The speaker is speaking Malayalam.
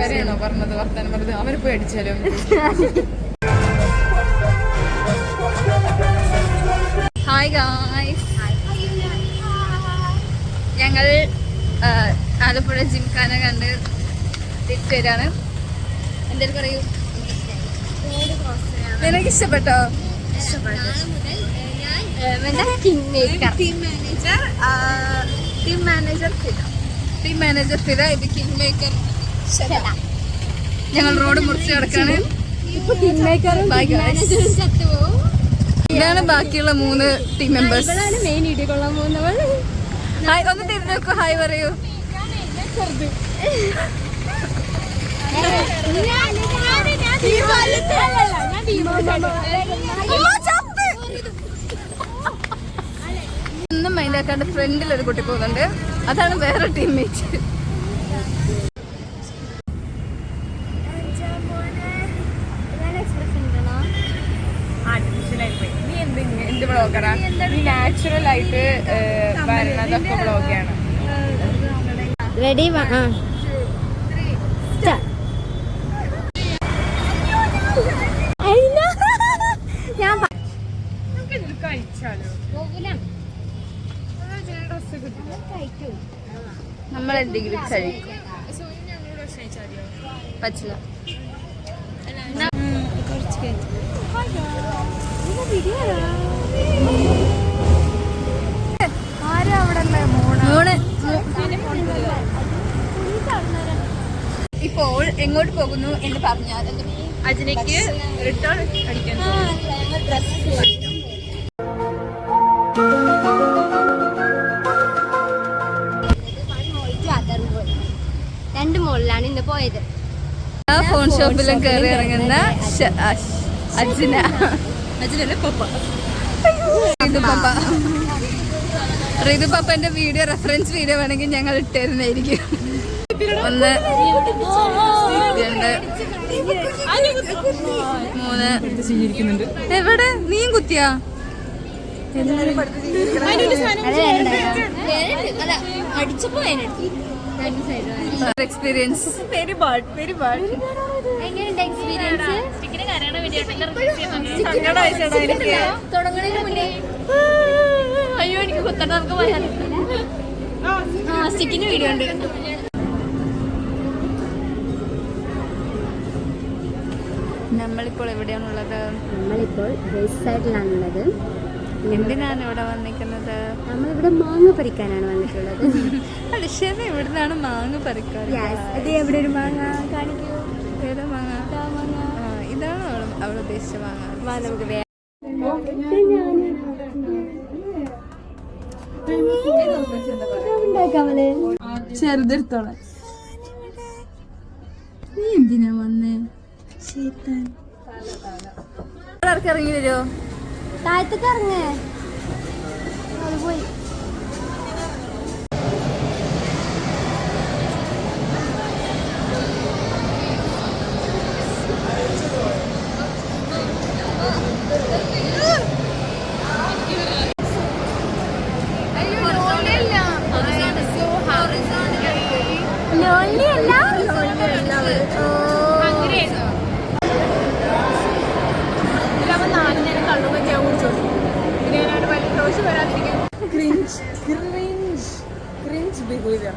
വരെയാണോ പറഞ്ഞത് വർത്താനം പറഞ്ഞത്? അവര് പോയി അടിച്ചാലോ? ഹായ് ഗായ്സ്, ഞങ്ങൾ ആലപ്പുഴ ജിംഖാന കണ്ട് തിരിച്ചു വരാണ്. എന്തേലും പറയൂ. നിനക്ക് ഇഷ്ടപ്പെട്ടോ? ടീം മാനേജർ ഫിദ, ഇത് കിങ് മേക്കർ. ഞങ്ങൾ റോഡ് മുറിച്ച് കിടക്കാണ്. ഇതാണ് ബാക്കിയുള്ള 3 ടീം മെമ്പേഴ്സ്. ഹായ്, ഒന്ന് തിരിഞ്ഞു നോക്കൂ. ഹായ് പറയൂ. ഒന്നും മൈൻഡാക്കാണ്ട് ഫ്രണ്ടിൽ ഒരു കുട്ടി പോകുന്നുണ്ട്. അതാണ് വേറെ ടീംമേറ്റ്. എന്ത് ബ്ലോഗറാ നീ? നാച്ചുറൽ ആയിട്ട് വരണതൊക്കെ ബ്ലോഗാണ്. റെഡി? നമ്മൾ എന്തെങ്കിലും കഴിക്കും. പറ്റില്ല. ഇപ്പോൾ എങ്ങോട്ട് പോകുന്നു എന്ന് പറഞ്ഞാൽ അജിനയ്ക്ക് റിട്ടേൺ അടിക്കാൻ 2 മോളിലാണ് ഇന്ന് പോയത്. ഫോൺ ഷോപ്പിലും കയറി ഇറങ്ങുന്ന റിതു പപ്പന്റെ വീഡിയോ റെഫറൻസ് വീഡിയോ വേണമെങ്കിൽ ഞങ്ങൾ ഇട്ടിരുന്നായിരിക്കും. 1 2 3 എവിടെ നീയും കുത്തിയാ? എക്സ്പീരിയൻസ് അയ്യോ എനിക്ക് കുത്തണ്ട. നമുക്ക് പറയാം. സ്റ്റിക്കിന് വീഡിയോ ഉണ്ട്. നമ്മളിപ്പോൾ എവിടെയാണുള്ളത്? നമ്മളിപ്പോൾ വെസ്റ്റ് സൈഡിലാണുള്ളത്. എന്തിനാണ് ഇവിടെ വന്നിരിക്കുന്നത്? നമ്മളിവിടെ മാങ്ങ പറിക്കാനാണ് വന്നിട്ടുള്ളത്. അടിശേനെ എവിടുന്നാണ് മാങ്ങ പറിക്കാറ്? എവിടെ ഒരു മാങ്ങ കാണിക്കൂ. ഏതാ മാങ്ങ? ഇതാണോ അവൾ ഉദ്ദേശിച്ച മാങ്ങ? നമുക്ക് ചെറുതെടുത്തോളാം. നീ എന്തിനാ വന്നേ? ഇറങ്ങി വരുമോ? താഴത്തേക്ക് ഇറങ്ങേ. പോയി Cringe behavior.